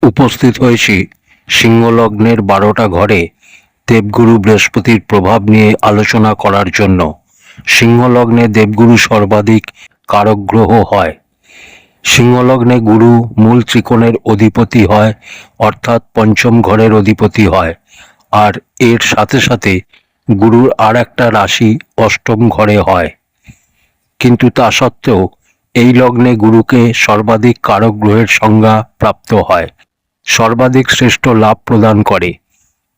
উপস্থিত হয়েছি সিংহলগ্নের 12টা ঘরে দেবগুরু বৃহস্পতির প্রভাব নিয়ে আলোচনা করার জন্য। সিংহলগ্নে দেবগুরু সর্বাধিক কারক গ্রহ হয়। সিংহলগ্নে গুরু মূল ত্রিকোণের অধিপতি হয়, অর্থাৎ পঞ্চম ঘরের অধিপতি হয়। আর এর সাথে সাথে গুরুর আর একটা রাশি অষ্টম ঘরে হয়। কিন্তু তা সত্ত্বেও এই লগ্নে গুরুকে সর্বাধিক কারক গ্রহের সংজ্ঞা প্রাপ্ত হয়, সর্বাধিক শ্রেষ্ঠ লাভ প্রদান করে।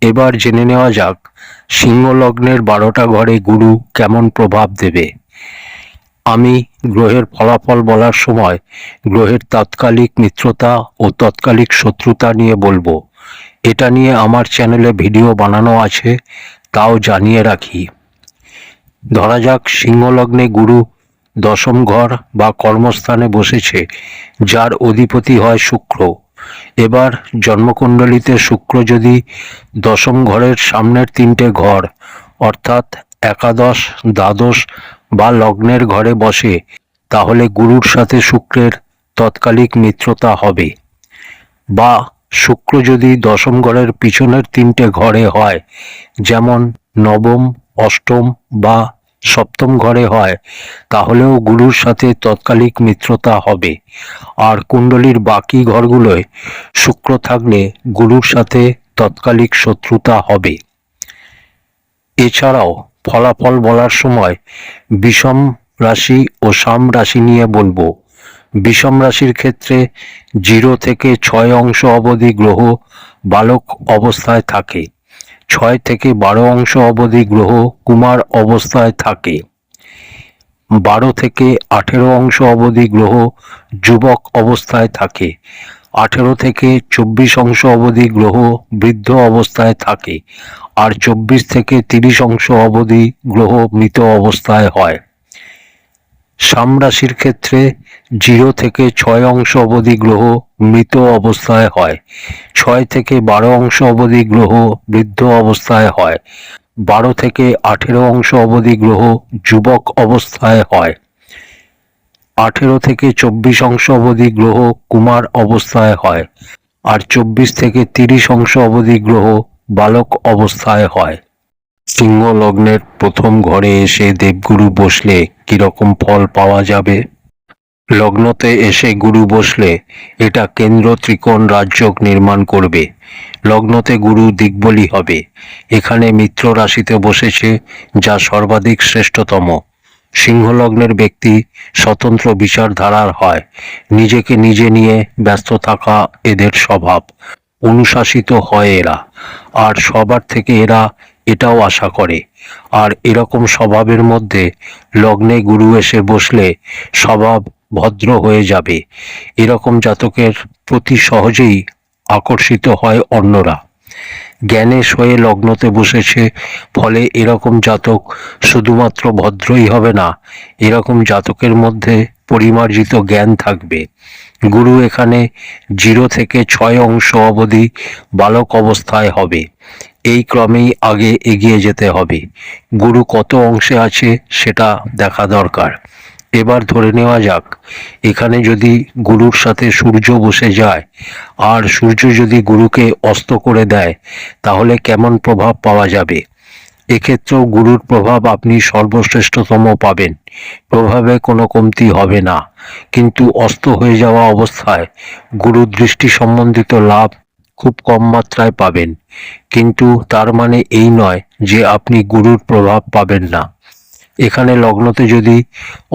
এবার জেনে নেওয়া যাক সিংহ লগ্নের 12টা ঘরে গুরু কেমন প্রভাব দেবে। আমি গ্রহের ফলাফল বলার সময় গ্রহের তাৎকালিক মিত্রতা ও তাৎকালিক শত্রুতা নিয়ে বলবো। এটা নিয়ে আমার চ্যানেলে ভিডিও বানানো আছে, তাও জানিয়ে রাখি। ধরা যাক সিংহলগ্নে গুরু দশম ঘর বা কর্মস্থানে বসেছে, যার অধিপতি হয় শুক্র। এবার জন্মকুণ্ডলিতে শুক্র যদি দশম ঘরের সামনের 3টে ঘর অর্থাৎ একাদশ, দ্বাদশ বা লগ্নের ঘরে বসে, তাহলে গুরুর সাথে শুক্রের তৎকালিক মিত্রতা হবে। বা শুক্র যদি দশম ঘরের পিছনের 3টে ঘরে হয়, যেমন নবম, অষ্টম বা সপ্তম ঘরে হয়, তাহলেও গুরুর সাথে তৎকালিক মিত্রতা হবে। আর কুণ্ডলীর বাকি ঘরগুলোয় শুক্র থাকলে গুরুর সাথে তৎকালিক শত্রুতা হবে। এছাড়াও ফলাফল বলার সময় বিষম রাশি ও সাম রাশি নিয়ে বলবো। বিষম রাশির ক্ষেত্রে 0 থেকে 6 অংশ অবধি গ্রহ বালক অবস্থায় থাকে, 6 থেকে 12 অংশ অবধি গ্রহ কুমার অবস্থায় থাকে, 12 থেকে 18 অংশ অবধি গ্রহ যুবক অবস্থায় থাকে, 18 থেকে 24 অংশ অবধি গ্রহ বৃদ্ধ অবস্থায় থাকে, আর 24 থেকে 30 অংশ অবধি গ্রহ মৃত অবস্থায় হয়। সাম রাশির ক্ষেত্রে 0 থেকে 6 অংশ অবধি গ্রহ মৃত অবস্থায় হয়, 6 থেকে 12 অংশ অবধি গ্রহ বৃদ্ধ অবস্থায় হয়, 12 থেকে 18 অংশ অবধি গ্রহ যুবক অবস্থায় হয়, 18 থেকে 24 অংশ অবধি গ্রহ কুমার অবস্থায় হয়, আর 24 থেকে 30 অংশ অবধি গ্রহ বালক অবস্থায় হয়। সিংহ লগ্নের প্রথম ঘরে এসে দেবগুরু বসলে কিরকম ফল পাওয়া যাবে? লগ্নতে এসে গুরু বসলে এটা কেন্দ্র ত্রিকোণ রাজযোগ নির্মাণ করবে। লগ্নতে গুরু দিকবলী হবে। এখানে মিত্র রাশিতে বসেছে, যা সর্বাধিক শ্রেষ্ঠতম। সিংহ লগ্নের ব্যক্তি স্বতন্ত্র বিচারধারার হয়। নিজেকে নিজে নিয়ে ব্যস্ত থাকা এদের স্বভাব। অনুশাসিত হয় এরা, আর সবার থেকে এরা এটাও আশা করে। আর এরকম স্বভাবের মধ্যে লগ্নে গুরু এসে বসলে স্বভাব ভদ্র হয়ে যাবে। এরকম জাতকের প্রতি সহজেই আকর্ষিত হয় অন্যরা। জ্ঞানে সয়ে লগ্নতে বসেছে, ফলে এরকম জাতক শুধুমাত্র ভদ্রই হবে না, এরকম জাতকের মধ্যে পরিমার্জিত জ্ঞান থাকবে। গুরু এখানে 0 থেকে 6 অংশ অবধি বালক অবস্থায় হবে। এই ক্রমেই আগে এগিয়ে যেতে হবে। গুরু কত অংশে আছে সেটা দেখা দরকার। এবার ধরে নেওয়া যাক এখানে যদি গুরুর সাথে সূর্য বসে যায়, আর সূর্য যদি গুরুকে অস্ত করে দেয়, তাহলে কেমন প্রভাব পাওয়া যাবে? এক্ষেত্রেও গুরুর প্রভাব আপনি সর্বশ্রেষ্ঠতম পাবেন, প্রভাবে কোনো কমতি হবে না। কিন্তু অস্ত হয়ে যাওয়া অবস্থায় গুরুর দৃষ্টি সম্বন্ধিত লাভ খুব কম মাত্রায় পাবেন। কিন্তু তার মানে এই নয় যে আপনি গুরুর প্রভাব পাবেন না। এখানে লগ্নতে যদি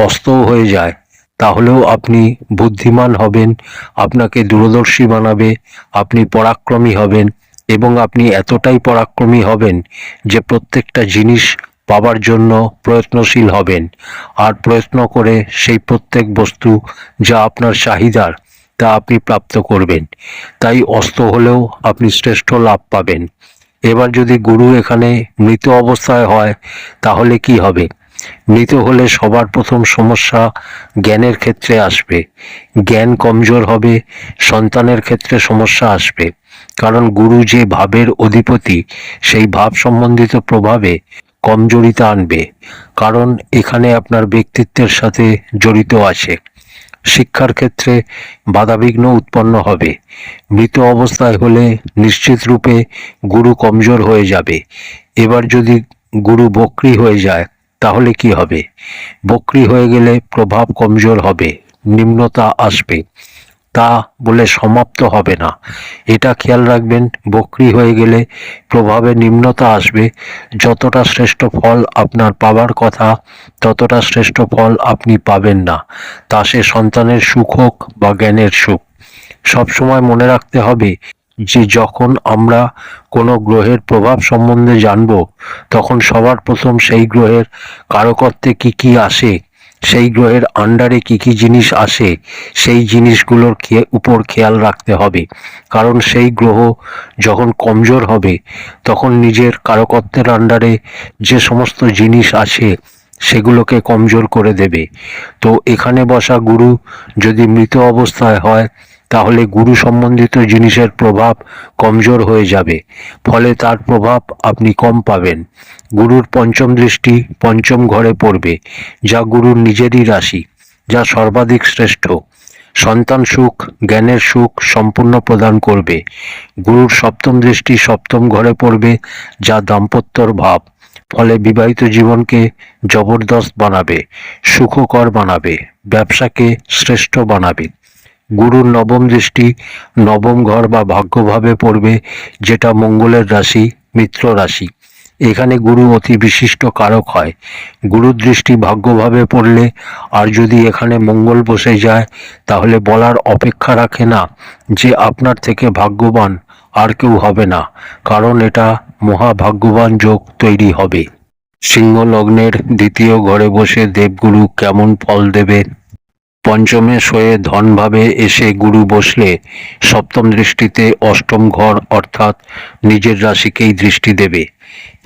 অস্তও হয়ে যায়, তাহলেও আপনি বুদ্ধিমান হবেন, আপনাকে দূরদর্শী বানাবে, আপনি পরাক্রমী হবেন, এবং আপনি এতটাই পরাক্রমী হবেন যে প্রত্যেকটা জিনিস পাবার জন্য প্রয়ত্নশীল হবেন, আর প্রয়ত্ন করে সেই প্রত্যেক বস্তু যা আপনার চাহিদার তা আপনি প্রাপ্ত করবেন। তাই অস্ত হলেও আপনি শ্রেষ্ঠ লাভ পাবেন। এবার যদি গুরু এখানে মৃত অবস্থায় হয়, তাহলে কি হবে? মৃত হলে সবার প্রথম সমস্যা জ্ঞানের ক্ষেত্রে আসবে। জ্ঞান কমজোর হবে, সন্তানের ক্ষেত্রে সমস্যা আসবে। কারণ গুরু যে ভাবের অধিপতি, সেই ভাব সম্বন্ধিত প্রভাবে কমজোরিতা আনবে। কারণ এখানে আপনার ব্যক্তিত্বের সাথে জড়িত আছে। শিক্ষার ক্ষেত্রে বাধাবিঘ্ন উৎপন্ন হবে। মৃত অবস্থায় হলে নিশ্চিত রূপে গুরু কমজোর হয়ে যাবে। এবার যদি গুরু বক্রী হয়ে যায় তাহলে কি হবে? বক্রী হয়ে গেলে প্রভাব কমজোর হবে, নিম্নতা আসবে। তা বলে সমাপ্ত হবে না, এটা খেয়াল রাখবেন। বক্রী হয়ে গেলে প্রভাবে নিম্নতা আসবে। যতটা শ্রেষ্ঠ ফল আপনার পাওয়ার কথা ততটা শ্রেষ্ঠ ফল আপনি পাবেন না, তা সে সন্তানের সুখ হোক বা জ্ঞানের সুখ। সবসময় মনে রাখতে হবে যে যখন আমরা কোনো গ্রহের প্রভাব সম্বন্ধে জানব, তখন সবার প্রথম সেই গ্রহের কারকত্বে কি কি আসে, সেই গ্রহের আন্ডারে কি কি জিনিস আসে, সেই জিনিসগুলোর উপর খেয়াল রাখতে হবে। কারণ সেই গ্রহ যখন কমজোর হবে তখন নিজের কারকত্বের আন্ডারে যে সমস্ত জিনিস আছে সেগুলোকে কমজোর করে দেবে। তো এখানে বসা গুরু যদি মৃত অবস্থায় হয় তাহলে গুরু সম্বন্ধিত জিনিসের প্রভাব কমজোর হয়ে যাবে, ফলে তার প্রভাব আপনি কম পাবেন। গুরুর পঞ্চম দৃষ্টি পঞ্চম ঘরে পড়বে, যা গুরুর নিজেরই রাশি, যা সর্বাধিক শ্রেষ্ঠ। সন্তান সুখ, জ্ঞানের সুখ সম্পূর্ণ প্রদান করবে। গুরুর সপ্তম দৃষ্টি সপ্তম ঘরে পড়বে, যা দাম্পত্যর ভাব, ফলে বিবাহিত জীবনকে জবরদস্ত বানাবে, সুখকর বানাবে, ব্যবসাকে শ্রেষ্ঠ বানাবে। গুরুর নবম দৃষ্টি নবম ঘর বা ভাগ্যভাবে পড়বে, যেটা মঙ্গলের রাশি, মিত্র রাশি। এখানে গুরু অতি বিশিষ্ট কারক হয়। গুরুর দৃষ্টি ভাগ্যভাবে পড়লে আর যদি এখানে মঙ্গল বসে যায় তাহলে বলার অপেক্ষা রাখে না যে আপনার থেকে ভাগ্যবান আর কেউ হবে না, কারণ এটা মহাভাগ্যবান যোগ তৈরি হবে। সিংহ লগ্নের দ্বিতীয় ঘরে বসে দেবগুরু কেমন ফল দেবে? পঞ্চমে শয়ে ধনভাবে এসে গুরু বসলে সপ্তম দৃষ্টিতে অষ্টম ঘর অর্থাৎ নিজের রাশিকেই দৃষ্টি দেবে।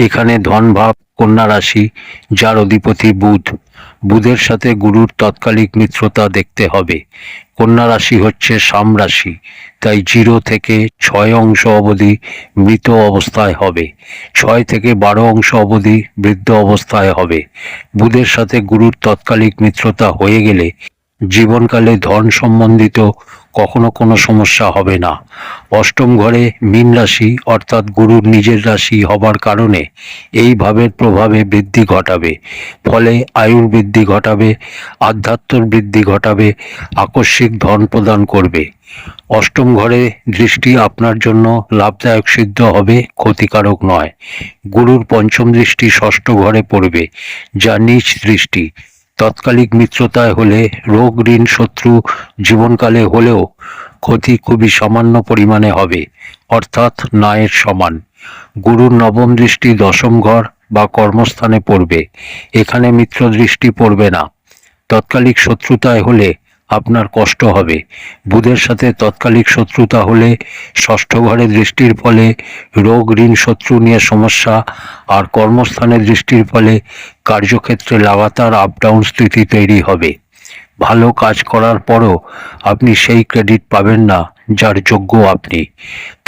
এখানে ধন ভাব কন্যা রাশি, যার অধিপতি বুধ। বুধের সাথে গুরুর তৎকালিক মিত্রতা দেখতে হবে। কন্যা রাশি হচ্ছে সাম রাশি, তাই 0 থেকে 6 অংশ অবধি মৃত অবস্থায় হবে, 6 থেকে 12 অংশ অবধি বৃদ্ধ অবস্থায় হবে। বুধের সাথে গুরুর তৎকালিক মিত্রতা হয়ে গেলে জীবনকালে ধন সম্বন্ধিত কখনো কোনো সমস্যা হবে না। অষ্টম ঘরে মীন রাশি অর্থাৎ গুরুর নিজের রাশি হবার কারণে এই ভাবের প্রভাবে বৃদ্ধি ঘটাবে, ফলে আয়ুর বৃদ্ধি ঘটাবে, আধ্যাত্মর বৃদ্ধি ঘটাবে, আকস্মিক ধন প্রদান করবে। অষ্টম ঘরে দৃষ্টি আপনার জন্য লাভদায়ক সিদ্ধ হবে, ক্ষতিকারক নয়। গুরুর পঞ্চম দৃষ্টি ষষ্ঠ ঘরে পড়বে, যা নীচ দৃষ্টি। তৎকালিক মিত্রতায় হলে রোগ ঋণ শত্রু জীবনকালে হলেও ক্ষতি খুবই সামান্য পরিমাণে হবে, অর্থাৎ ন্যায়ের সমান। গুরুর নবম দৃষ্টি দশম ঘর বা কর্মস্থানে পড়বে, এখানে মিত্র দৃষ্টি পড়বে না। তৎকালিক শত্রুতায় হলে আপনার কষ্ট হবে। বুধের সাথে তৎকালিক শত্রুতা হলে ষষ্ঠ ঘরে দৃষ্টির ফলে রোগ ঋণ শত্রু নিয়ে সমস্যা, আর কর্মস্থানে দৃষ্টির ফলে কার্যক্ষেত্রে লাগাতার আপ ডাউন স্থিতি তৈরি হবে। ভালো কাজ করার পরও আপনি সেই ক্রেডিট পাবেন না যার যোগ্য আপনি।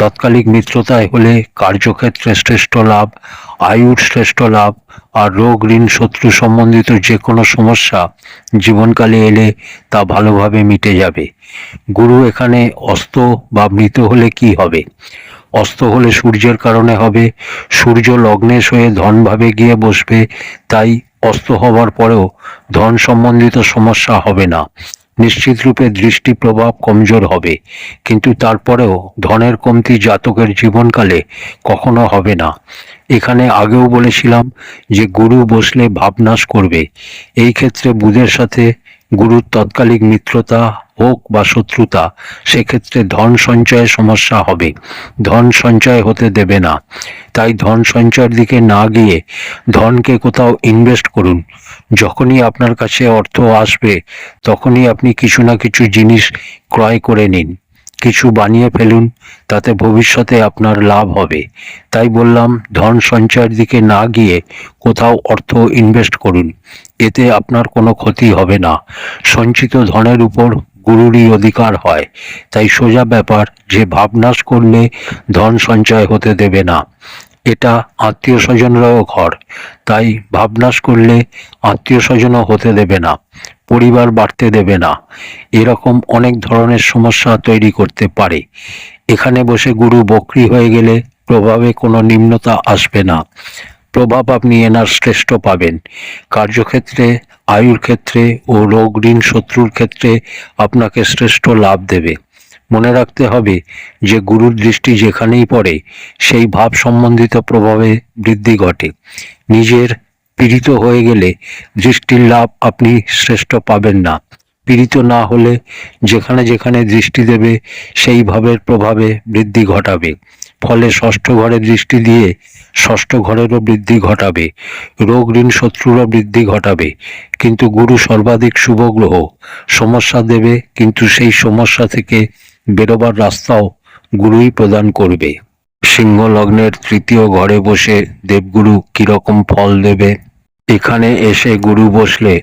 তৎকালিক মিত্রতায় হলে কার্যক্ষেত্রে শ্রেষ্ঠ লাভ, আয়ুর শ্রেষ্ঠ লাভ, আর রোগ ঋণ শত্রু সম্বন্ধিত যে কোনো সমস্যা জীবনকালে এলে তা ভালোভাবে মিটে যাবে। গুরু এখানে অস্ত বা মৃত হলে কি হবে? অস্ত হলে সূর্যের কারণে হবে। সূর্য লগ্নেশ হয়ে ধনভাবে গিয়ে বসবে, তাই অস্ত হবার পরেও ধন সম্বন্ধিত সমস্যা হবে না। নিশ্চিত রূপে দৃষ্টি প্রভাব কমজোর হবে, কিন্তু তারপরেও ধনের কমতি জাতকের জীবনকালে কখনো হবে না। এখানে আগেও বলেছিলাম যে গুরু বসলে ভাবনাশ করবে। এই ক্ষেত্রে বুধের সাথে গুরুর তৎকালিক মিত্রতা হোক বা শত্রুতা, সেক্ষেত্রে ধন সঞ্চয়ে সমস্যা হবে, ধন সঞ্চয় হতে দেবে না। তাই ধন সঞ্চয়ের দিকে না গিয়ে ধনকে কোথাও ইনভেস্ট করুন। যখনই আপনার কাছে অর্থ আসবে তখনই আপনি কিছু না কিছু জিনিস ক্রয় করে নিন, কিছু বানিয়ে ফেলুন, তাতে ভবিষ্যতে আপনার লাভ হবে। তাই বললাম ধন সঞ্চয়ের দিকে না গিয়ে কোথাও অর্থ ইনভেস্ট করুন, এতে আপনার কোনো ক্ষতি হবে না। সঞ্চিত ধনের উপর গুরুরই অধিকার হয়, তাই সোজা ব্যাপার যে ভাবনাশ করলে ধন সঞ্চয় হতে দেবে না। এটা আত্মীয় স্বজনরাও ঘর, তাই ভাবনাশ করলে আত্মীয় স্বজনও হতে দেবে না, পরিবার বাড়তে দেবে না, এরকম অনেক ধরনের সমস্যা তৈরি করতে পারে। এখানে বসে গুরু বক্রী হয়ে গেলে প্রভাবে কোনো নিম্নতা আসবে না, প্রভাব আপনি এনার শ্রেষ্ঠ পাবেন। কার্যক্ষেত্রে, আয়ুর ক্ষেত্রে ও রোগ ঋণ শত্রুর ক্ষেত্রে আপনাকে শ্রেষ্ঠ লাভ দেবে। মনে রাখতে হবে যে গুরুর দৃষ্টি যেখানেই পড়ে সেই ভাব সম্বন্ধিত প্রভাবে বৃদ্ধি ঘটে। নিজের পীড়িত হয়ে গেলে দৃষ্টির লাভ আপনি শ্রেষ্ঠ পাবেন না। পীড়িত না হলে যেখানে যেখানে দৃষ্টি দেবে সেই ভাবের প্রভাবে বৃদ্ধি ঘটাবে, ফলে ষষ্ঠ ঘরে দৃষ্টি দিয়ে ষষ্ঠ ঘরেরও বৃদ্ধি ঘটাবে, রোগ ঋণ শত্রুরও বৃদ্ধি ঘটাবে। কিন্তু গুরু সর্বাধিক শুভ গ্রহ, সমস্যা দেবে, কিন্তু সেই সমস্যা থেকে বেরোবার রাস্তাও গুরুই প্রদান করবে। সিংহ লগ্নের তৃতীয় ঘরে বসে দেবগুরু কিরকম ফল দেবে? এখানে এসে গুরু বসলে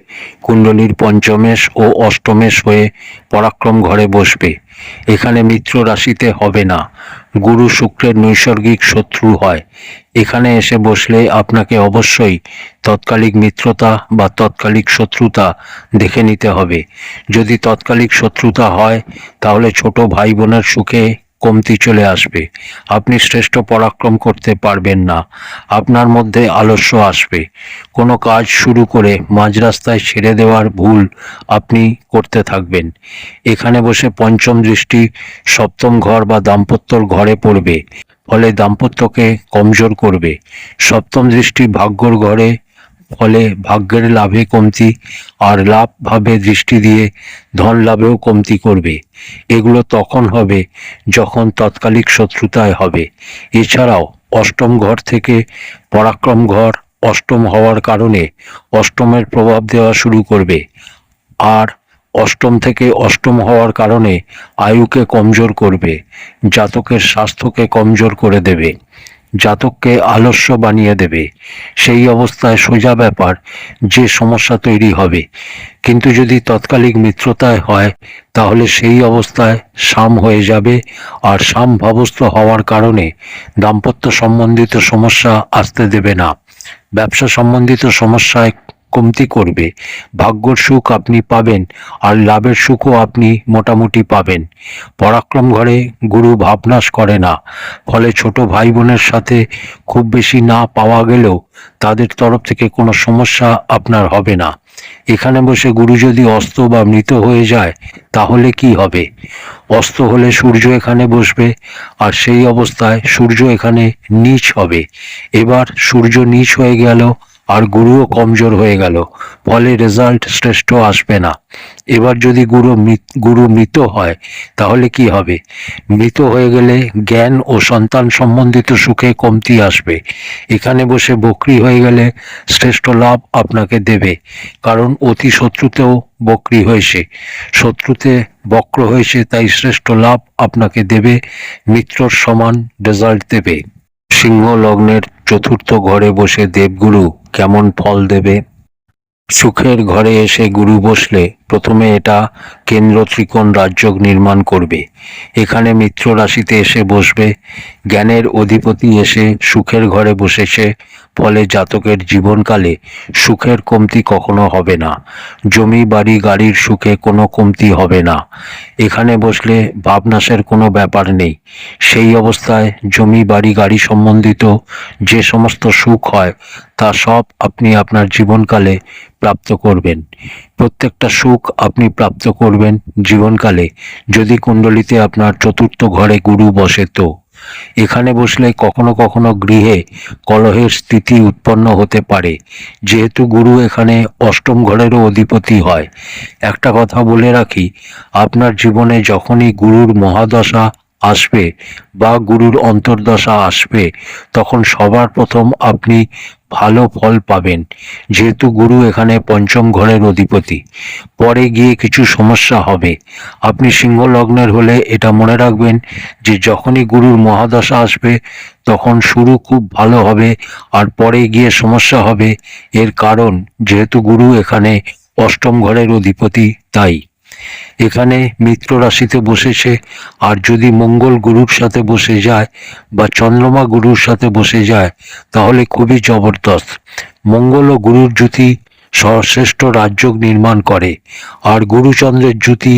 কুণ্ডলীর পঞ্চমেশ ও অষ্টমেশ হয়ে পরাক্রম ঘরে বসবে। এখানে মিত্র রাশিতে হবে না, গুরু শুক্রের নৈসর্গিক শত্রু হয়। এখানে এসে বসলে আপনাকে অবশ্যই তৎকালিক মিত্রতা বা তৎকালিক শত্রুতা দেখে নিতে হবে। যদি তৎকালিক শত্রুতা হয় তাহলে ছোট ভাই বোনের সুখে কমতি চলে আসবে, আপনি শ্রেষ্ঠ পরাক্রম করতে পারবেন না, আপনার মধ্যে আলস্য আসবে, কোনো কাজ শুরু করে মাঝ রাস্তায় ছেড়ে দেওয়ার ভুল আপনি করতে থাকবেন। এখানে বসে পঞ্চম দৃষ্টি সপ্তম ঘর বা দাম্পত্যর ঘরে পড়বে, ফলে দাম্পত্যকে কমজোর করবে। সপ্তম দৃষ্টি ভাগ্যর ঘরে, ফলে ভাগ্যের লাভে কমতি, আর লাভ ভাবে দৃষ্টি দিয়ে ধন লাভেও কমতি করবে। এগুলো তখন হবে যখন তৎকালিক শত্রুতায় হবে। এছাড়াও অষ্টম ঘর থেকে পরাক্রম ঘর অষ্টম হওয়ার কারণে অষ্টমের প্রভাব দেওয়া শুরু করবে, আর অষ্টম থেকে অষ্টম হওয়ার কারণে আয়ুকে কমজোর করবে, জাতকের স্বাস্থ্যকে কমজোর করে দেবে, জাতককে আলস্য বানিয়ে দেবে। সেই অবস্থায় সোজা ব্যাপার যে সমস্যা তৈরি হবে। কিন্তু যদি তৎকালিক মিত্রতায় হয় তাহলে সেই অবস্থায় সাম হয়ে যাবে, আর সাম ভাবস্থ হওয়ার কারণে দাম্পত্য সম্বন্ধিত সমস্যা আসতে দেবে না, ব্যবসা সম্বন্ধিত সমস্যায় কমতি করবে, ভাগ্যর সুখ আপনি পাবেন, আর লাভের সুখও আপনি মোটামুটি পাবেন। পরাক্রম ঘরে গুরু ভাবনাশ করে না, ফলে ছোট ভাই বোনের সাথে খুব বেশি না পাওয়া গেলেও তাদের তরফ থেকে কোনো সমস্যা আপনার হবে না। এখানে বসে গুরু যদি অস্ত বা মৃত হয়ে যায় তাহলে কি হবে? অস্ত হলে সূর্য এখানে বসবে, আর সেই অবস্থায় সূর্য এখানে নীচ হবে। এবার সূর্য নীচ হয়ে গেল আর গুরুও কমজোর হয়ে গেল, ফলে রেজাল্ট শ্রেষ্ঠ আসবে না। এবার যদি গুরু মৃত হয় তাহলে কি হবে? মৃত হয়ে গেলে জ্ঞান ও সন্তান সম্বন্ধিত সুখে কমতি আসবে। এখানে বসে বক্রী হয়ে গেলে শ্রেষ্ঠ লাভ আপনাকে দেবে, কারণ অতি শত্রুতেও বক্রী হয়েছে, শত্রুতে বক্র হয়েছে, তাই শ্রেষ্ঠ লাভ আপনাকে দেবে, মিত্রর সমান রেজাল্ট দেবে। সিংহ লগ্নের চতুর্থ ঘরে বসে দেবগুরু কেমন ফল দেবে? সুখের ঘরে এসে গুরু বসলে প্রথমে এটা কেন্দ্র ত্রিকোণ রাজযোগ নির্মাণ করবে। এখানে মিত্র রাশিতে এসে বসবে, জ্ঞানের অধিপতি এসে সুখের ঘরে বসেছে, ফলে জাতকের জীবনকালে সুখের কমতি কখনো হবে না, জমি বাড়ি গাড়ির সুখে কোনো কমতি হবে না। এখানে বসলে ভাবনাশের কোনো ব্যাপার নেই। সেই অবস্থায় জমি বাড়ি গাড়ি সম্বন্ধিত যে সমস্ত সুখ হয় তা সব আপনি আপনার জীবনকালে প্রাপ্ত করবেন। প্রত্যেকটা সুখ আপনি প্রাপ্ত করবেন জীবনকালে যদি কুণ্ডলিতে আপনার চতুর্থ ঘরে গুরু বসে। তো এখানে বসলে কখনো কখনো গৃহে কলহের স্থিতি উৎপন্ন হতে পারে, যেহেতু গুরু এখানে অষ্টম ঘরেরও অধিপতি হয়। একটা কথা বলে রাখি, আপনার জীবনে যখনই গুরুর মহাদশা আসবে বা গুরুর অন্তর্দশা আসবে তখন সবার প্রথম আপনি ভালো ফল পাবেন, যেহেতু গুরু এখানে পঞ্চম ঘরের অধিপতি। পরে গিয়ে কিছু সমস্যা হবে। আপনি সিংহ লগ্নের হলে এটা মনে রাখবেন যে যখনই গুরুর মহাদশা আসবে তখন শুরু খুব ভালো হবে, আর পরে গিয়ে সমস্যা হবে। এর কারণ যেহেতু গুরু এখানে অষ্টম ঘরের অধিপতি, তাই এখানে মিত্র রাশিতে বসেছে, আর যদি মঙ্গল গুরুর সাথে বসে যায় বা চন্দ্রমা গুরুর সাথে বসে যায় তাহলে খুবই জবরদস্ত। মঙ্গল ও গুরুর জুতি সর্বশ্রেষ্ঠ রাজযোগ নির্মাণ করে, আর গুরুচন্দ্রের জুতি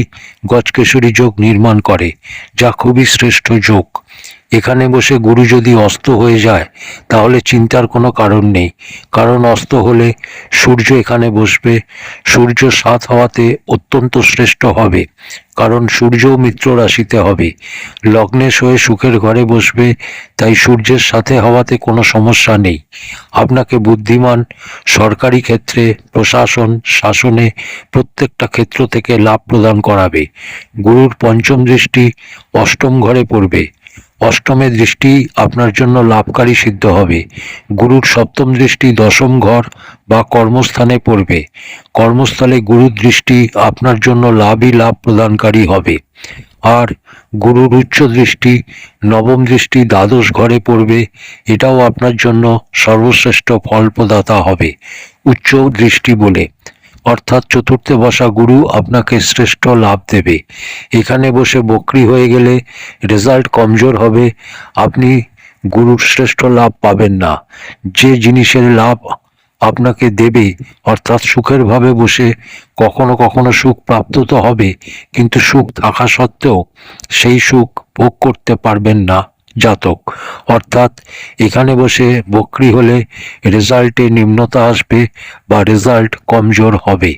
গজকেশরী যোগ নির্মাণ করে, যা খুবই শ্রেষ্ঠ যোগ। এখানে বসে গুরু যদি অস্ত হয়ে যায় তাহলে চিন্তার কোনো কারণ নেই, কারণ অস্ত হলে সূর্য এখানে বসবে। সূর্য 7 হওয়াতে অত্যন্ত শ্রেষ্ঠ হবে, কারণ সূর্যও মিত্র রাশিতে হবে। লগ্নেশ হয়ে সুখের ঘরে বসবে, তাই সূর্যের সাথে হওয়াতে কোনো সমস্যা নেই। আপনাকে বুদ্ধিমান, সরকারি ক্ষেত্রে, প্রশাসন, শাসনে প্রত্যেকটা ক্ষেত্র থেকে লাভ প্রদান করাবে। গুরুর পঞ্চম দৃষ্টি অষ্টম ঘরে পড়বে। অষ্টমের দৃষ্টি আপনার জন্য লাভকারী সিদ্ধ হবে। গুরুর সপ্তম দৃষ্টি দশম ঘর বা কর্মস্থানে পড়বে। কর্মস্থলে গুরুর দৃষ্টি আপনার জন্য লাভই লাভ প্রদানকারী হবে। আর গুরুর উচ্চ দৃষ্টি নবম দৃষ্টি দ্বাদশ ঘরে পড়বে, এটাও আপনার জন্য সর্বশ্রেষ্ঠ ফল প্রদাতা হবে উচ্চ দৃষ্টি বলে। অর্থাৎ চতুর্থে বসা গুরু আপনাকে শ্রেষ্ঠ লাভ দেবে। এখানে বসে বক্রী হয়ে গেলে রেজাল্ট কমজোর হবে, আপনি গুরুর শ্রেষ্ঠ লাভ পাবেন না। যে জিনিসের লাভ আপনাকে দেবে, অর্থাৎ সুখের ভাবে বসে কখনো কখনো সুখ প্রাপ্ত তো হবে, কিন্তু সুখ থাকা সত্ত্বেও সেই সুখ ভোগ করতে পারবেন না জাতক। অর্থাৎ এখানে বসে বক্রী হলে রেজাল্টে নিম্নতা আসবে বা রেজাল্ট কমজোর হবে।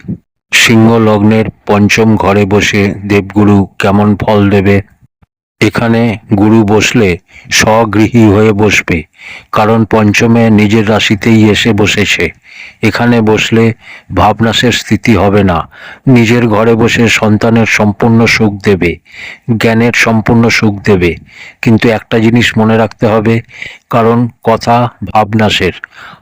সিংহ লগ্নের পঞ্চম ঘরে বসে দেবগুরু কেমন ফল দেবে? এখানে গুরু বসলে স্বগৃহী হয়ে বসবে, কারণ পঞ্চমে নিজের রাশিতেই এসে বসেছে। এখানে বসলে ভাবনাশের স্থিতি হবে না। নিজের ঘরে বসে সন্তানের সম্পূর্ণ সুখ দেবে, জ্ঞানের সম্পূর্ণ সুখ দেবে। কিন্তু একটা জিনিস মনে রাখতে হবে, কারণ কথা ভাবনাশের,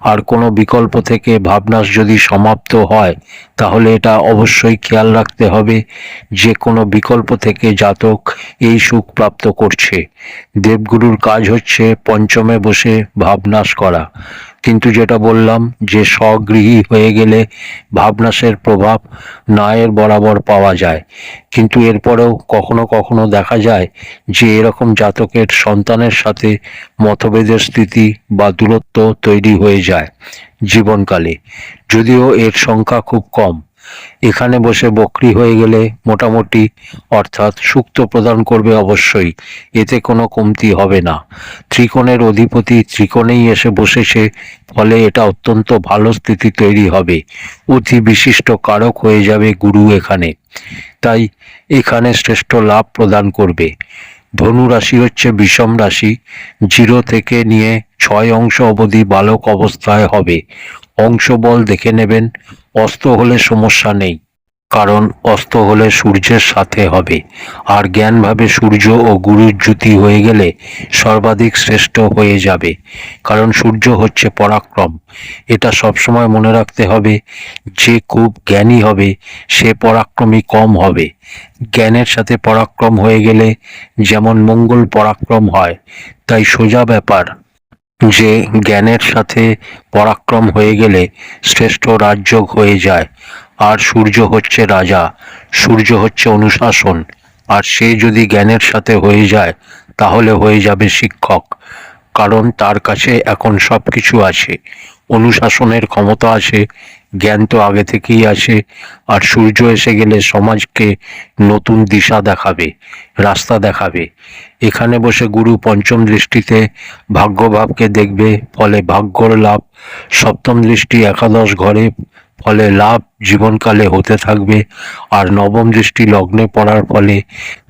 আর কোনো বিকল্প থেকে ভাবনাশ যদি সমাপ্ত হয় তাহলে এটা অবশ্যই খেয়াল রাখতে হবে যে কোনো বিকল্প থেকে জাতক এই সুখ প্রাপ্ত করছে। দেবগুরুর কাজ হচ্ছে পঞ্চমে বসে ভাবনাশ করা, কিন্তু যেটা বললাম যে স্বগৃহী হয়ে গেলে ভাবনাশের প্রভাব নায়ের বরাবর পাওয়া যায়। কিন্তু এরপরেও কখনো কখনো দেখা যায় যে এরকম জাতকের সন্তানের সাথে মতভেদের স্থিতি বা দূরত্ব তৈরি হয়ে যায় জীবনকালে, যদিও এর সংখ্যা খুব কম। এখানে বসে বক্রী হয়ে গেলে মোটামুটি, অর্থাৎ সুখ তো প্রদান করবে অবশ্যই, এতে কোনো কমতি হবে না। ত্রিকোণের অধিপতি ত্রিকোণেই এসে বসেছে, ফলে এটা অত্যন্ত ভালো স্থিতি তৈরি হবে। অতি বিশিষ্ট কারক হয়ে যাবে গুরু এখানে, তাই এখানে শ্রেষ্ঠ লাভ প্রদান করবে। ধনু রাশি হচ্ছে বিষম রাশি, 0 থেকে নিয়ে 6 অংশ অবধি বালক অবস্থায় হবে। অংশ বল দেখে নেবেন। অস্ত হলে সমস্যা নেই, কারণ অস্ত হলে সূর্যের সাথে হবে, আর জ্ঞানভাবে সূর্য ও গুরুর জ্যোতি হয়ে গেলে সর্বাধিক শ্রেষ্ঠ হয়ে যাবে, কারণ সূর্য হচ্ছে পরাক্রম। এটা সবসময় মনে রাখতে হবে, যে খুব জ্ঞানী হবে সে পরাক্রমী কম হবে। জ্ঞানের সাথে পরাক্রম হয়ে গেলে যেমন মঙ্গল পরাক্রম হয়, তাই সোজা ব্যাপার যে জ্ঞানের সাথে পরাক্রম হয়ে গেলে শ্রেষ্ঠ রাজযোগ হয়ে যায়। আর সূর্য হচ্ছে রাজা, সূর্য হচ্ছে অনুশাসন, আর সে যদি জ্ঞানের সাথে হয়ে যায় তাহলে হয়ে যাবে শিক্ষক, কারণ তার কাছে এখন সব কিছু আছে। অনুশাসনের ক্ষমতা আছে, জ্ঞান তো আগে থেকেই আছে, আর সূর্য এসে গেলে সমাজকে নতুন দিশা দেখাবে, রাস্তা দেখাবে। এখানে বসে গুরু পঞ্চম দৃষ্টিতে ভাগ্যভাবকে দেখবে, ফলে ভাগ্যর লাভ। সপ্তম দৃষ্টি একাদশ ঘরে, ফলে লাভ জীবনকালে হতে থাকবে। আর নবম দৃষ্টি লগ্নে পড়ার ফলে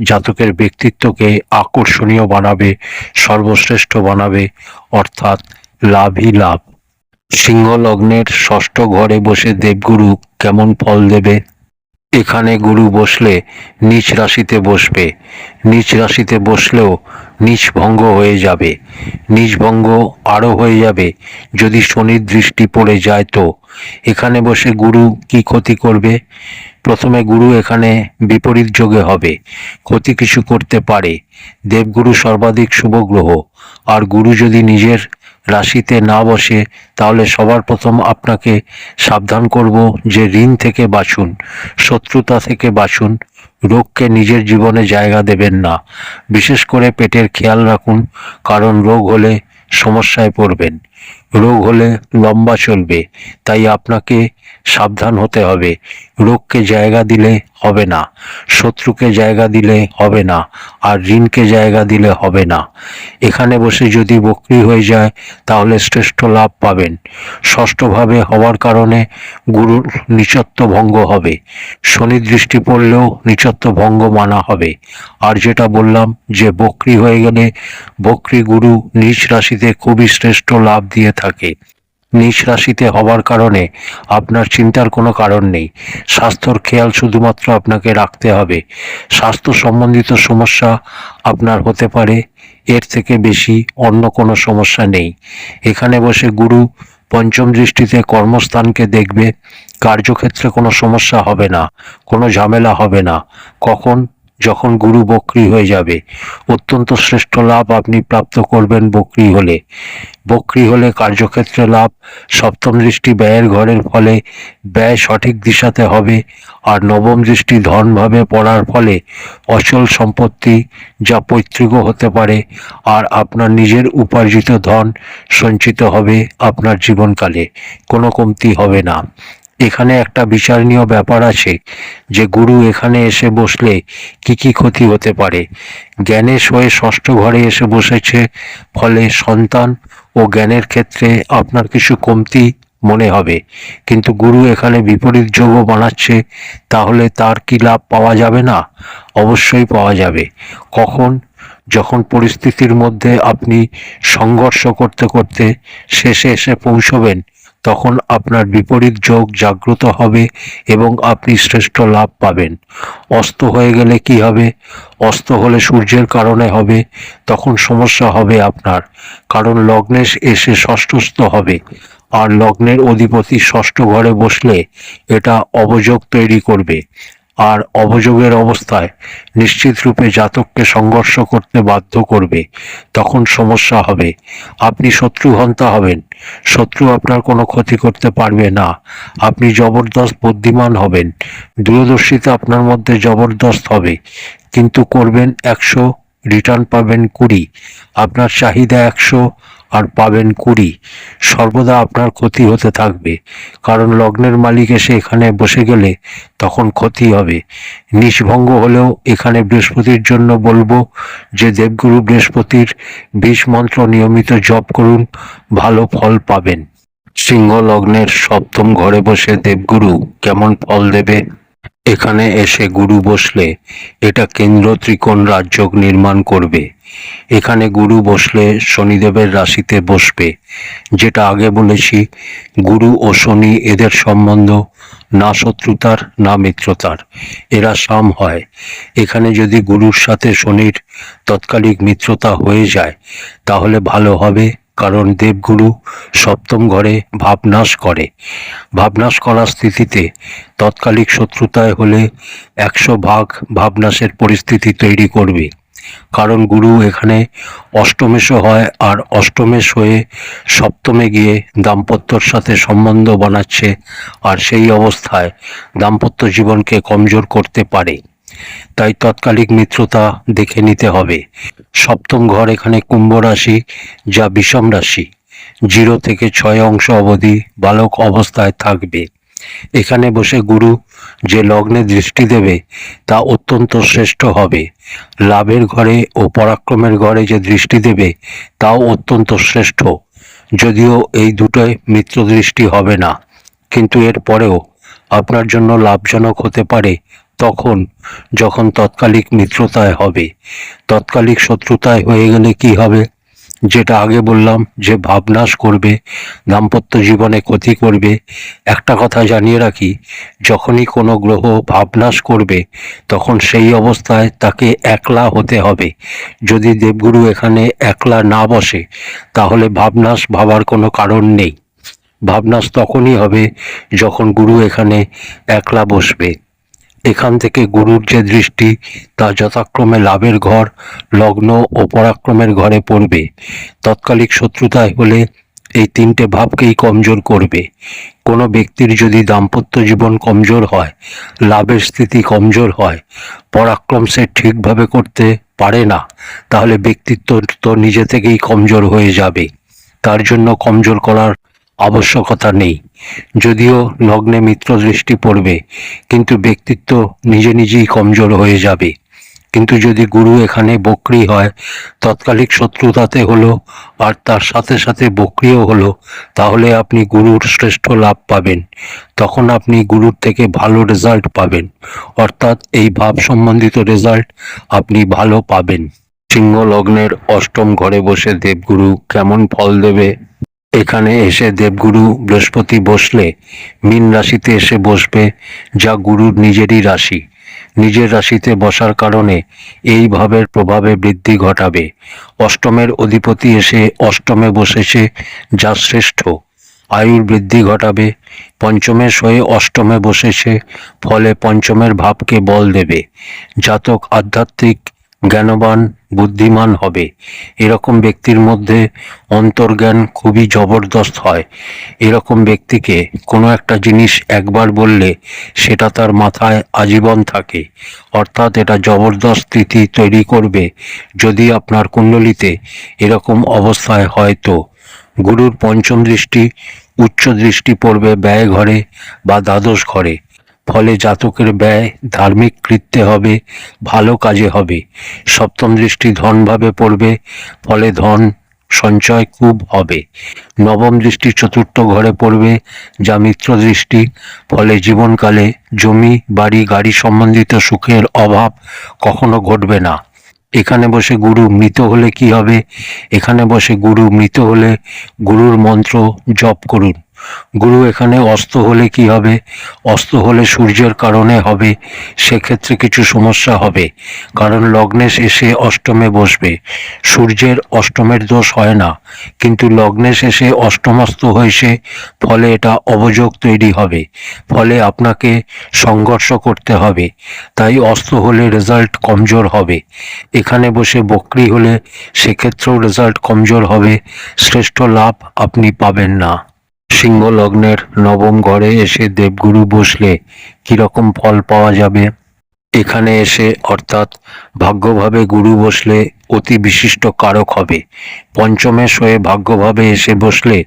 জাতকের ব্যক্তিত্বকে আকর্ষণীয় বানাবে, সর্বশ্রেষ্ঠ বানাবে, অর্থাৎ লাভই লাভ। সিংহ লগ্নের ষষ্ঠ ঘরে বসে দেবগুরু কেমন ফল দেবে? এখানে গুরু বসলে নিচ রাশিতে বসবে। নিচ রাশিতে বসলেও নিচ ভঙ্গ হয়ে যাবে। নিচ ভঙ্গ আরও হয়ে যাবে যদি শনির দৃষ্টি পড়ে যায় তো। এখানে বসে গুরু কি ক্ষতি করবে? প্রথমে গুরু এখানে বিপরীত যোগে হবে, ক্ষতি কিছু করতে পারে। দেবগুরু সর্বাধিক শুভ গ্রহ, আর গুরু যদি নিজের রাশিতে না বসে তাহলে সবার প্রথম আপনাকে সাবধান করব যে ঋণ থেকে বাঁচুন, শত্রুতা থেকে বাঁচুন, রোগকে নিজের জীবনে জায়গা দেবেন না। বিশেষ করে পেটের খেয়াল রাখুন, কারণ রোগ হলে সমস্যায় পড়বেন। রোগ হলে লম্বা চলবে, তাই আপনাকে সাবধান হতে হবে। রোগকে জায়গা দিলে হবে না, শত্রুকে জায়গা দিলে হবে না, আর ঋণকে জায়গা দিলে হবে না। এখানে বসে যদি বক্রি হয়ে যায় তাহলে শ্রেষ্ঠ লাভ পাবেন। ষষ্ঠভাবে হওয়ার কারণে গুরুর নীচত্ব ভঙ্গ হবে। শনি দৃষ্টি পড়লেও নীচত্ব ভঙ্গ মানা হবে। আর যেটা বললাম যে বক্রি হয়ে গেলে বক্রি গুরু নিজ রাশিতে খুবই শ্রেষ্ঠ লাভ দিয়ে থাকে। নিজ রাশিতে হবার কারণে আপনার চিন্তার কোনো কারণ নেই। স্বাস্থ্যর খেয়াল শুধুমাত্র আপনাকে রাখতে হবে। স্বাস্থ্য সম্বন্ধিত সমস্যা আপনার হতে পারে, এর থেকে বেশি অন্য কোনো সমস্যা নেই। এখানে বসে গুরু পঞ্চম দৃষ্টিতে কর্মস্থানকে দেখবে। কার্যক্ষেত্রে কোনো সমস্যা হবে না, কোনো ঝামেলা হবে না। কখন? যখন গুরু বক্রি হয়ে যাবে। অত্যন্ত শ্রেষ্ঠ লাভ আপনি প্রাপ্ত করবেন বক্রি হলে। বক্রি হলে কার্যক্ষেত্রে লাভ। সপ্তম দৃষ্টি ব্যয়ের ঘরের ফলে ব্যয় সঠিক দিশাতে হবে। আর নবম দৃষ্টি ধনভাবে পড়ার ফলে অচল সম্পত্তি যা পৈতৃক হতে পারে, আর আপনার নিজের উপার্জিত ধন সঞ্চিত হবে আপনার জীবনকালে, কোনো কমতি হবে না। এখানে একটা বিচারণীয় ব্যাপার আছে যে গুরু এখানে এসে বসলে কি কি ক্ষতি হতে পারে। জ্ঞানের সয়ে ষষ্ঠ ঘরে এসে বসেছে, ফলে সন্তান ও জ্ঞানের ক্ষেত্রে আপনার কিছু কমতি মনে হবে। কিন্তু গুরু এখানে বিপরীত যোগও বানাচ্ছে, তাহলে তার কি লাভ পাওয়া যাবে না? অবশ্যই পাওয়া যাবে। কখন? যখন পরিস্থিতির মধ্যে আপনি সংঘর্ষ করতে করতে শেষে এসে পৌঁছবেন, তখন আপনার বিপরীত যোগ জাগ্রত হবে এবং আপনি শ্রেষ্ঠ লাভ পাবেন। অস্ত হয়ে গেলে কি হবে? অস্ত হলে সূর্যের কারণে হবে, তখন সমস্যা হবে আপনার, কারণ লগ্নে এসে ষষ্ঠস্থ হবে। আর লগ্নের অধিপতি ষষ্ঠ ঘরে বসলে এটা অবযোগ তৈরি করবে। আর অবযোগের অবস্থায় নিশ্চিত রূপে জাতককে সংঘর্ষ করতে বাধ্য করবে, তখন সমস্যা হবে। আপনি শত্রুহন্তা হবেন, শত্রু আপনার কোনো ক্ষতি করতে পারবে না। আপনি জবরদস্ত বুদ্ধিমান হবেন, দূরদর্শিতা আপনার মধ্যে জবরদস্ত হবে, কিন্তু করবেন 100, রিটার্ন পাবেন 20। আপনার চাহিদা 100 আর পাবেন 20। সর্বদা আপনার ক্ষতি হতে থাকবে, কারণ লগ্নের মালিক এসে এখানে বসে গেলে তখন ক্ষতি হবে। নিচভঙ্গ হলেও এখানে বৃহস্পতির জন্য বলবো যে দেবগুরু বৃহস্পতির 20 মন্ত্র নিয়মিত জপ করুন, ভালো ফল পাবেন। সিংহ লগ্নের সপ্তম ঘরে বসে দেবগুরু কেমন ফল দেবে? এখানে এসে গুরু বসলে এটা কেন্দ্র ত্রিকোণ রাজযোগ নির্মাণ করবে। এখানে গুরু বসলে শনিদেবের রাশিতে বসবে। যেটা আগে বলেছি, গুরু ও শনি এদের সম্বন্ধ না শত্রুতার না মিত্রতার, এরা সাম হয়। এখানে যদি গুরুর সাথে শনির তৎকালিক মিত্রতা হয়ে যায় তাহলে ভালো হবে, কারণ দেবগুরু সপ্তম ঘরে ভাবনাশ করে। ভাবনাশ করার স্থিতিতে তৎকালিক শত্রুতায় হলে 100 ভাগ ভাবনাশের পরিস্থিতি তৈরি করবে, কারণ গুরু এখানে অষ্টমেশ হয়, আর অষ্টমেশ হয়ে সপ্তমে গিয়ে দাম্পত্যর সাথে সম্বন্ধ বানাচ্ছে, আর সেই অবস্থায় দাম্পত্য জীবনকে কমজোর করতে পারে। তাই তৎকালিক মিত্রতা দেখে নিতে হবে। সপ্তম ঘর এখানে কুম্ভ রাশি, যা বিষম রাশি। 0 থেকে 6 অংশ অবধি বালক অবস্থায় থাকবে। এখানে বসে গুরু যে লগ্নে দৃষ্টি দেবে তা অত্যন্ত শ্রেষ্ঠ হবে। লাভের ঘরে ও পরাক্রমের ঘরে যে দৃষ্টি দেবে তাও অত্যন্ত শ্রেষ্ঠ। যদিও এই দুটোয় মিত্র দৃষ্টি হবে না, কিন্তু এর পরেও আপনার জন্য লাভজনক হতে পারে তখন যখন তৎকালিক মিত্রতায় হবে। তৎকালিক শত্রুতায় হয়ে গেলে কি হবে? যেটা আগে বললাম যে ভাবনাশ করবে, দাম্পত্য জীবনে ক্ষতি করবে। একটা কথা জানিয়ে রাখি, যখনই কোনো গ্রহ ভাবনাশ করবে তখন সেই অবস্থায় তাকে একলা হতে হবে। যদি দেবগুরু এখানে একলা না বসে তাহলে ভাবনাশ ভাবার কোনো কারণ নেই। ভাবনাশ তখনই হবে যখন গুরু এখানে একলা বসবে। এখান থেকে গুরুর যে দৃষ্টি তা যথাক্রমে লাভের ঘর, লগ্ন ও পরাক্রমের ঘরে পড়বে। তৎকালিক শত্রুতায় হলে এই তিনটে ভাবকেই কমজোর করবে। কোনো ব্যক্তির যদি দাম্পত্য জীবন কমজোর হয়, লাভের স্থিতি কমজোর হয়, পরাক্রম সে ঠিকভাবে করতে পারে না, তাহলে ব্যক্তিত্ব তো নিজে থেকেই কমজোর হয়ে যাবে। তার জন্য কমজোর করার আবশ্যকতা নেই। যদিও লগ্নে মিত্র দৃষ্টি পড়বে, কিন্তু ব্যক্তিত্ব নিজে নিজেই কমজোর হয়ে যাবে। কিন্তু যদি গুরু এখানে বক্রী হয়, তৎকালিক শত্রুতাতে হলো আর তার সাথে সাথে বক্রীও হলো, তাহলে আপনি গুরুর শ্রেষ্ঠ লাভ পাবেন। তখন আপনি গুরুর থেকে ভালো রেজাল্ট পাবেন, অর্থাৎ এই ভাব সম্বন্ধিত রেজাল্ট আপনি ভালো পাবেন। সিংহ লগ্নের অষ্টম ঘরে বসে দেবগুরু কেমন ফল দেবে? এখানে এসে দেবগুরু বৃহস্পতি বসলে মীন রাশিতে এসে বসবে, যা গুরুর নিজেরই রাশি। নিজের রাশিতে বসার কারণে এই ভাবের প্রভাবে বৃদ্ধি ঘটাবে। অষ্টমের অধিপতি এসে অষ্টমে বসেছে, যা শ্রেষ্ঠ, আয়ুর বৃদ্ধি ঘটাবে। পঞ্চমের হয়ে অষ্টমে বসেছে, ফলে পঞ্চমের ভাবকে বল দেবে। জাতক আধ্যাত্মিক, জ্ঞানবান, বুদ্ধিমান হবে। এরকম ব্যক্তির মধ্যে অন্তর্জ্ঞান খুবই জবরদস্ত হয়। এরকম ব্যক্তিকে কোনো একটা জিনিস একবার বললে সেটা তার মাথায় আজীবন থাকে, অর্থাৎ এটা জবরদস্ত স্মৃতি তৈরি করবে। যদি আপনার কুণ্ডলিতে এরকম অবস্থায় হয়তো গুরুর পঞ্চম দৃষ্টি, উচ্চ দৃষ্টি পড়বে ব্যয় ঘরে বা দ্বাদশ ঘরে, ফলে জাতকের ব্যয় ধার্মিক কৃত্যে হবে, ভালো কাজে হবে। সপ্তম দৃষ্টি ধনভাবে পড়বে, ফলে ধন সঞ্চয় খুব হবে। নবম দৃষ্টি চতুর্থ ঘরে পড়বে, যা মিত্র দৃষ্টি, ফলে জীবনকালে জমি, বাড়ি, গাড়ি সম্বন্ধিত সুখের অভাব কখনো ঘটবে না। এখানে বসে গুরু মৃত হলে কি হবে? এখানে বসে গুরু মৃত হলে গুরুর মন্ত্র জপ করুন। গুরু এখানে অস্ত হলে কি হবে? অস্ত হলে সূর্যের কারণে হবে, সেক্ষেত্রে কিছু সমস্যা হবে, কারণ লগ্নে শেষে অষ্টমে বসবে। সূর্যের অষ্টমের দোষ হয় না, কিন্তু লগ্নে শেষে অষ্টমস্ত হয়েছে, ফলে এটা অবযোগ তৈরি হবে, ফলে আপনাকে সংঘর্ষ করতে হবে। তাই অস্ত হলে রেজাল্ট কমজোর হবে। এখানে বসে বক্রী হলে সেক্ষেত্রেও রেজাল্ট কমজোর হবে, শ্রেষ্ঠ লাভ আপনি পাবেন না। সিংহ লগ্নের নবম ঘরে এসে দেবগুরু বসলে কিরকম ফল পাওয়া যাবে? এখানে এসে অর্থাৎ ভাগ্যভাবে গুরু বসলে অতি বিশিষ্ট কারক হবে। পঞ্চমের হয়ে ভাগ্যভাবে এসে বসলে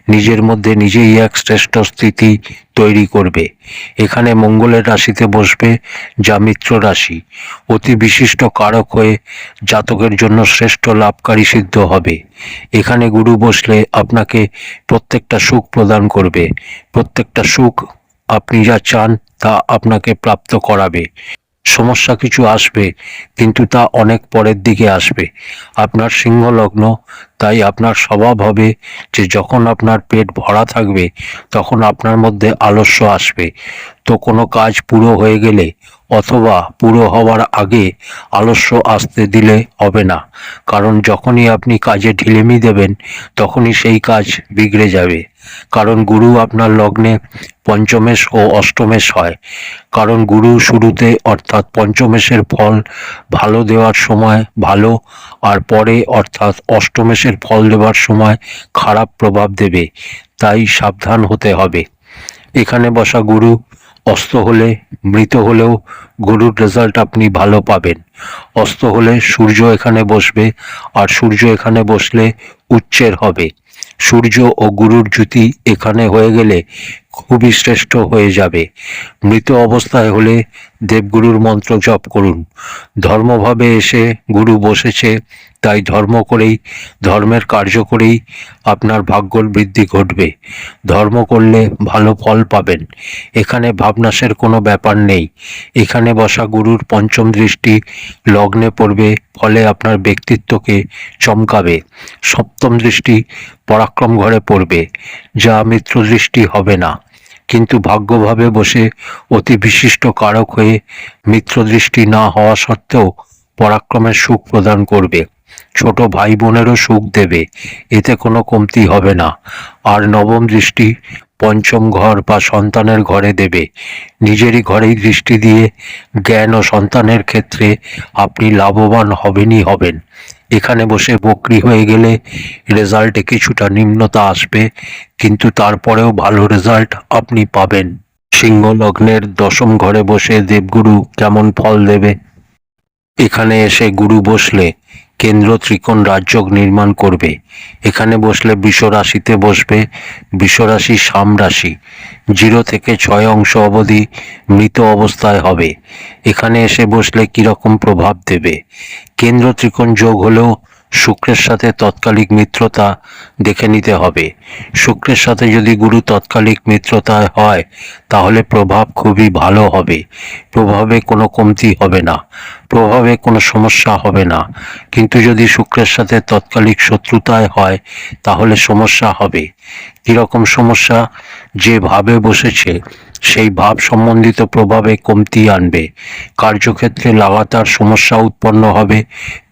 নিজের মধ্যে নিজেই এক শ্রেষ্ঠ স্থিতি তৈরি করবে। এখানে মঙ্গলের রাশিতে বসবে, যা মিত্র রাশি, অতি বিশিষ্ট কারক হয়ে জাতকের জন্য শ্রেষ্ঠ লাভকারী সিদ্ধ হবে। এখানে গুরু বসলে আপনাকে প্রত্যেকটা সুখ প্রদান করবে। প্রত্যেকটা সুখ আপনি যা চান তা আপনাকে প্রাপ্ত করাবে। সমস্যা কিছু আসবে, কিন্তু তা অনেক পরের দিকে আসবে। আপনার সিংহ লগ্ন, তাই আপনার স্বভাব হবে যে যখন আপনার পেট ভরা থাকবে তখন আপনার মধ্যে আলস্য আসবে। তো কোনো কাজ পুরো হয়ে গেলে অথবা পুরো হওয়ার আগে আলস্য আসতে দিলে হবে না, কারণ যখনই আপনি কাজে ঢিলেমি দেবেন তখনই সেই কাজ বিগড়ে যাবে। কারণ গুরু আপনার লগ্নে পঞ্চমেশ ও অষ্টমেশ হয়। কারণ গুরু শুরুতে অর্থাৎ পঞ্চমেশের ফল ভালো দেওয়ার সময় ভালো, আর পরে অর্থাৎ অষ্টমেশের ফল দেওয়ার সময় খারাপ প্রভাব দেবে, তাই সাবধান হতে হবে। এখানে বসা গুরু অস্ত হলে, মৃত হলেও গুরুর রেজাল্ট আপনি ভালো পাবেন। অস্ত হলে সূর্য এখানে বসবে, আর সূর্য এখানে বসলে উচ্চের হবে। সূর্য ও গুরুর জুতি এখানে হয়ে গেলে খুবই শ্রেষ্ঠ হয়ে যাবে। মৃত অবস্থায় হলে দেবগুরুর মন্ত্র জপ করুন। ধর্মভাবে এসে গুরু বসেছে, তাই ধর্ম করেই, ধর্মের কার্য করেই আপনার ভাগ্যর বৃদ্ধি ঘটবে। ধর্ম করলে ভালো ফল পাবেন। এখানে ভাবনাশের কোনো ব্যাপার নেই। এখানে বসা গুরুর পঞ্চম দৃষ্টি লগ্নে পড়বে, ফলে আপনার ব্যক্তিত্বকে চমকাবে। সপ্তম দৃষ্টি পরাক্রম ঘরে পড়বে, যা মিত্র দৃষ্টি হবে না, কিন্তু ভাগ্যভাবে বসে অতি বিশিষ্ট কারক হয়ে মিত্র দৃষ্টি না হওয়া সত্ত্বেও পরাক্রমের সুখ প্রদান করবে। ছোট ভাই বোনেরও সুখ দেবে, এতে কোনো কমতি হবে না। আর নবম দৃষ্টি পঞ্চম ঘর বা সন্তানের ঘরে দেবে। নিজেরই ঘরেই দৃষ্টি দিয়ে জ্ঞান ও সন্তানের ক্ষেত্রে আপনি লাভবান হবেনই হবেন। এখানে বসে বকরি হয়ে গেলে রেজাল্টে কিছুটা নিম্নতা আসবে, কিন্তু তারপরেও ভালো রেজাল্ট আপনি পাবেন। সিংহ লগ্নের দশম ঘরে বসে দেবগুরু কেমন ফল দেবে? এখানে এসে গুরু বসলে কেন্দ্র ত্রিকোণ রাজযোগ নির্মাণ করবে। এখানে বসলে বৃষ রাশিতে বসবে। বৃষ রাশি সাম রাশি 0 থেকে 6 অংশ অবধি মৃত অবস্থায় হবে। এখানে এসে বসলে কিরকম প্রভাব দেবে? কেন্দ্র ত্রিকোণ যোগ হলেও শুক্রের সাথে তৎকালিক মিত্রতা দেখে নিতে হবে। শুক্রের সাথে যদি গুরু তৎকালিক মিত্রতায় হয় তাহলে প্রভাব খুবই ভালো হবে। প্রভাবে কোনো কমতি হবে না, প্রভাবে কোনো সমস্যা হবে না। কিন্তু যদি শুক্রের সাথে তৎকালিক শত্রুতায় হয় তাহলে সমস্যা হবে। কীরকম সমস্যা? যে ভাবে বসেছে সেই ভাব সম্বন্ধিত প্রভাবে কমতি আনবে। কার্যক্ষেত্রে লাগাতার সমস্যা উৎপন্ন হবে,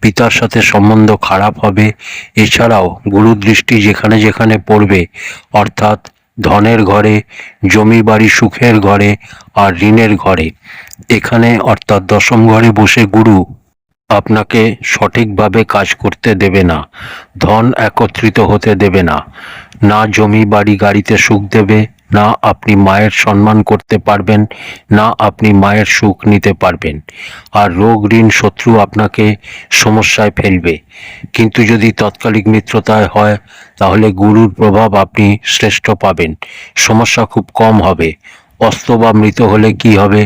পিতার সাথে সম্বন্ধ খারাপ হবে। এছাড়াও গুরু দৃষ্টি যেখানে যেখানে পড়বে, অর্থাৎ ধনের ঘরে, জমি বাড়ি সুখের ঘরে আর ঋণের ঘরে, এখানে অর্থাৎ দশম ঘরে বসে গুরু আপনাকে সঠিকভাবে কাজ করতে দেবে না, ধন একত্রিত হতে দেবে না। না জমি বাড়ি গাড়িতে সুখ দেবে, না আপনি মায়ের সম্মান করতে পারবেন, না আপনি মায়ের সুখ নিতে পারবেন। আর রোগ ঋণ শত্রু আপনাকে সমস্যায় ফেলবে। কিন্তু যদি তৎকালিক মিত্রতায় হয় তাহলে গুরুর প্রভাব আপনি শ্রেষ্ঠ পাবেন, সমস্যা খুব কম হবে। অস্ত বা মৃত হলে কি হবে?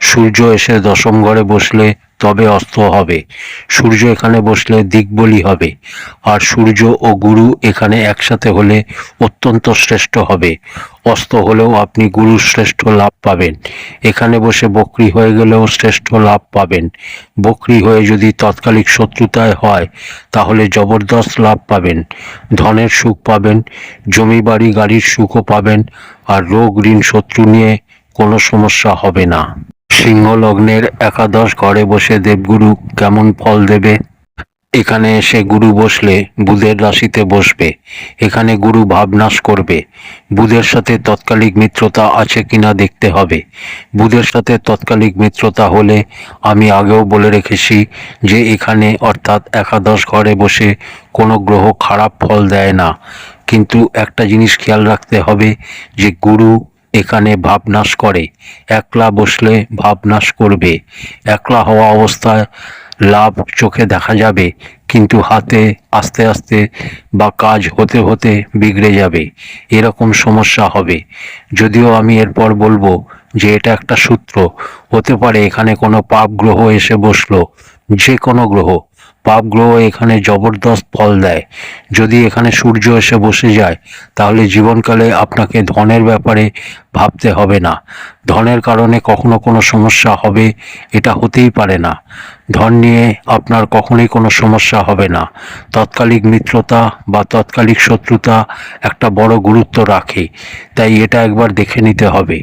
সূর্য এসে দশম ঘরে বসলে তবে অস্ত হবে। সূর্য এখানে বসলে দিকবলি হবে। আর সূর্য ও গুরু এখানে একসাথে হলে অত্যন্ত শ্রেষ্ঠ হবে। অস্ত হলেও আপনি গুরুর শ্রেষ্ঠ লাভ পাবেন। এখানে বসে বকরি হয়ে গেলেও শ্রেষ্ঠ লাভ পাবেন। বকরি হয়ে যদি তৎকালিক শত্রুতায় হয় তাহলে জবরদস্ত লাভ পাবেন, ধনের সুখ পাবেন, জমি বাড়ি গাড়ির সুখও পাবেন। আর রোগ ঋণ শত্রু নিয়ে কোনো সমস্যা হবে না। সিংহ লগ্নের একাদশ ঘরে বসে দেবগুরু কেমন ফল দেবে? এখানে এসে গুরু বসলে বুধের রাশিতে বসবে। এখানে গুরু ভাবনাশ করবে। বুধের সাথে তৎকালিক মিত্রতা আছে কিনা দেখতে হবে। বুধের সাথে তৎকালিক মিত্রতা হলে আমি আগেও বলে রেখেছি যে এখানে অর্থাৎ একাদশ ঘরে বসে কোনো গ্রহ খারাপ ফল দেয় না। কিন্তু একটা জিনিস খেয়াল রাখতে হবে যে গুরু এখানে ভাবনাশ করে। একলা বসলে ভাবনাশ করবে। একলা হওয়া অবস্থায় লাভ চোখে দেখা যাবে, কিন্তু হাতে আস্তে আস্তে বা কাজ হতে হতে বিগড়ে যাবে, এরকম সমস্যা হবে। যদিও আমি এরপর বলবো যে এটা একটা সূত্র হতে পারে, এখানে কোনো পাপ গ্রহ এসে বসলো, যে কোনো গ্রহ, পাপ গ্রহ এখানে জবরদস্ত ফল দেয়। যদি এখানে সূর্য এসে বসে যায় তাহলে জীবনকালে আপনাকে ধনের ব্যাপারে ভাবতে হবে না। ধনের কারণে কখনো কোনো সমস্যা হবে এটা হতেই পারে না। ধন নিয়ে আপনার কখনোই কোনো সমস্যা হবে না। তৎকালিক মিত্রতা বা তৎকালিক শত্রুতা একটা বড় গুরুত্ব রাখে, তাই এটা একবার দেখে নিতে হবে।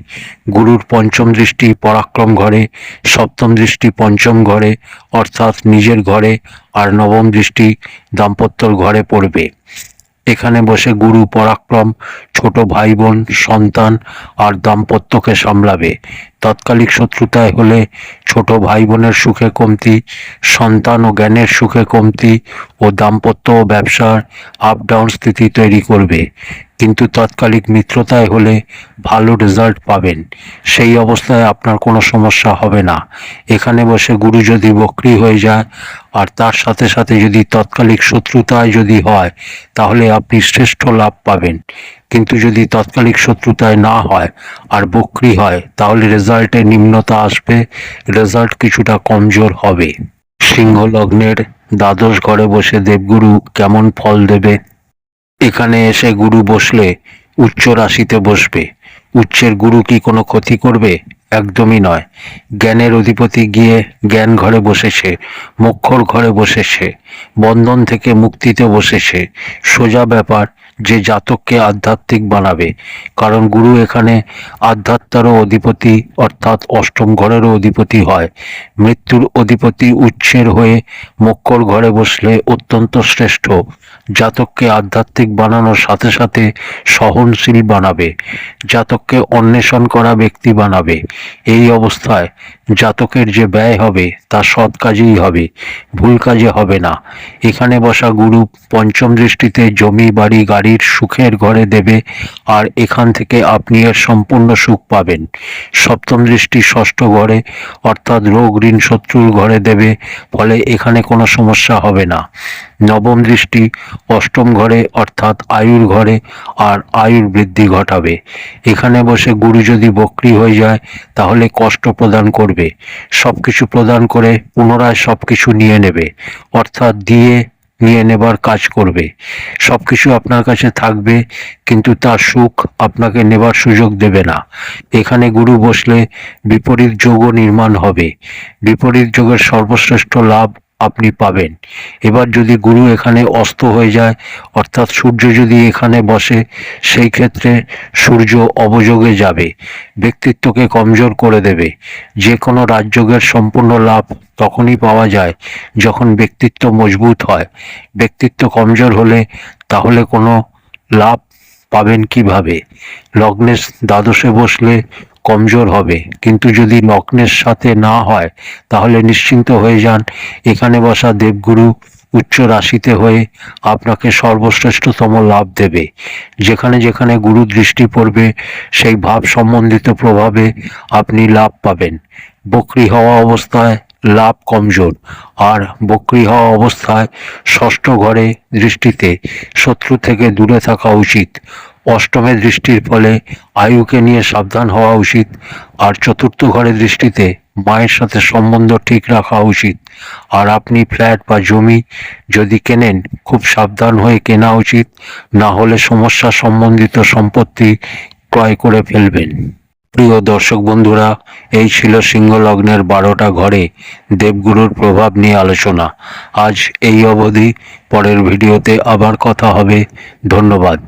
গুরুর পঞ্চম দৃষ্টি পরাক্রম ঘরে, সপ্তম দৃষ্টি পঞ্চম ঘরে অর্থাৎ নিজের ঘরে, আর নবম দৃষ্টি দাম্পত্যর ঘরে পড়বে। এখানে বসে গুরু পরাক্রম, ছোট ভাই বোন, সন্তান আর দাম্পত্যকে সামলাবে। তৎকালিক শত্রুতায় হলে ছোট ভাই বোনের সুখে কমতি, সন্তান ও জ্ঞানের সুখে কমতি ও দাম্পত্য ও ব্যবসার আপ ডাউন স্থিতি তৈরি করবে। কিন্তু তৎকালিক মিত্রতায় হলে ভালো রেজাল্ট পাবেন। সেই অবস্থায় আপনার কোনো সমস্যা হবে না। এখানে বসে গুরু যদি বক্রি হয়ে যায় আর তার সাথে সাথে যদি তৎকালিক শত্রুতায় যদি হয় তাহলে আপনি শ্রেষ্ঠ লাভ পাবেন। কিন্তু যদি তৎকালিক শত্রুতায় না হয় আর বক্রি হয় তাহলে রেজাল্টে নিম্নতা আসবে, রেজাল্ট কিছুটা কমজোর হবে। সিংহ লগ্নের দ্বাদশ ঘরে বসে দেবগুরু কেমন ফল দেবে? এখানে এসে গুরু বসলে উচ্চ রাশিতে বসবে। উচ্চের গুরু কি কোনো ক্ষতি করবে? একদমই নয়। জ্ঞানের অধিপতি গিয়ে জ্ঞান ঘরে বসেছে, মোক্ষর ঘরে বসেছে, বন্ধন থেকে মুক্তিতে বসেছে। সোজা ব্যাপার যে জাতককে আধ্যাত্মিক বানাবে, কারণ গুরু এখানে আধ্যাত্মারও অধিপতি অর্থাৎ অষ্টম ঘরেরও অধিপতি হয়। মৃত্যুর অধিপতি উচ্চের হয়ে মোক্ষর ঘরে বসলে অত্যন্ত শ্রেষ্ঠ। জাতককে আধ্যাত্মিক বানানোর সাথে সাথে সহনশীল বানাবে, জাতককে অন্বেষণ করা ব্যক্তি বানাবে। এই অবস্থায় জাতকের যে ব্যয় হবে তা সৎ কাজেই হবে, ভুল কাজে হবে না। এখানে বসা গুরু পঞ্চম দৃষ্টিতে জমি বাড়ি গাড়ির সুখের ঘরে দেবে, আর এখান থেকে আপনি এর সম্পূর্ণ সুখ পাবেন। সপ্তম দৃষ্টি ষষ্ঠ ঘরে অর্থাৎ রোগ ঋণ শত্রুর ঘরে দেবে, ফলে এখানে কোনো সমস্যা হবে না। নবম দৃষ্টি অষ্টম ঘরে অর্থাৎ আয়ুর ঘরে, আর আয়ুর বৃদ্ধি ঘটাবে। এখানে বসে গুরু যদি বক্রী হয়ে যায় তাহলে কষ্ট প্রদান করবে, সবকিছু প্রদান করে পুনরায় সবকিছু নিয়ে নেবে, অর্থাৎ দিয়ে নিয়ে নেবার কাজ করবে। সবকিছু আপনার কাছে থাকবে কিন্তু তার সুখ আপনাকে নেবার সুযোগ দেবে না। এখানে গুরু বসলে বিপরীত যোগও নির্মাণ হবে, বিপরীত যোগের সর্বশ্রেষ্ঠ লাভ আপনি পাবেন। এবার যদি গুরু এখানে অস্ত হয়ে যায় অর্থাৎ সূর্য যদি এখানে বসে, সেই ক্ষেত্রে সূর্য অবযোগে যাবে, ব্যক্তিত্বকে কমজোর করে দেবে। যে কোনো রাজযোগের সম্পূর্ণ লাভ তখনই পাওয়া যায় যখন ব্যক্তিত্ব মজবুত হয়। ব্যক্তিত্ব কমজোর হলে তাহলে কোনো লাভ পাবেন কিভাবে? লগ্নের দ্বাদশে বসলে কমজোর হবে, কিন্তু যদি লগ্নের সাথে না হয় তাহলে নিশ্চিন্ত হয়ে যান, এখানে বসা দেবগুরু উচ্চ রাশিতে হয়ে আপনাকে সর্বশ্রেষ্ঠতম লাভ দেবে। যেখানে যেখানে গুরু দৃষ্টি পড়বে সেই ভাব সম্বন্ধিত প্রভাবে আপনি লাভ পাবেন। বক্রী হওয়া অবস্থায় লাভ কমজোর, আর বক্রী হওয়া অবস্থায় ষষ্ঠ ঘরে দৃষ্টিতে শত্রু থেকে দূরে থাকা উচিত। অষ্টমে দৃষ্টির ফলে আয়ুকে নিয়ে সাবধান হওয়া উচিত, আর চতুর্থ ঘরে দৃষ্টিতে মায়ের সাথে সম্বন্ধ ঠিক রাখা উচিত। আর আপনি ফ্ল্যাট বা জমি যদি কেনেন খুব সাবধান হয়ে কেনা উচিত, না হলে সমস্যা সম্বন্ধিত সম্পত্তি ক্রয় করে ফেলবেন। প্রিয় দর্শক বন্ধুরা, এই ছিল সিংহ লগ্নের 12টা ঘরে দেবগুরুর প্রভাব নিয়ে আলোচনা। আজ এই অবধি, পরের ভিডিওতে আবার কথা হবে। ধন্যবাদ।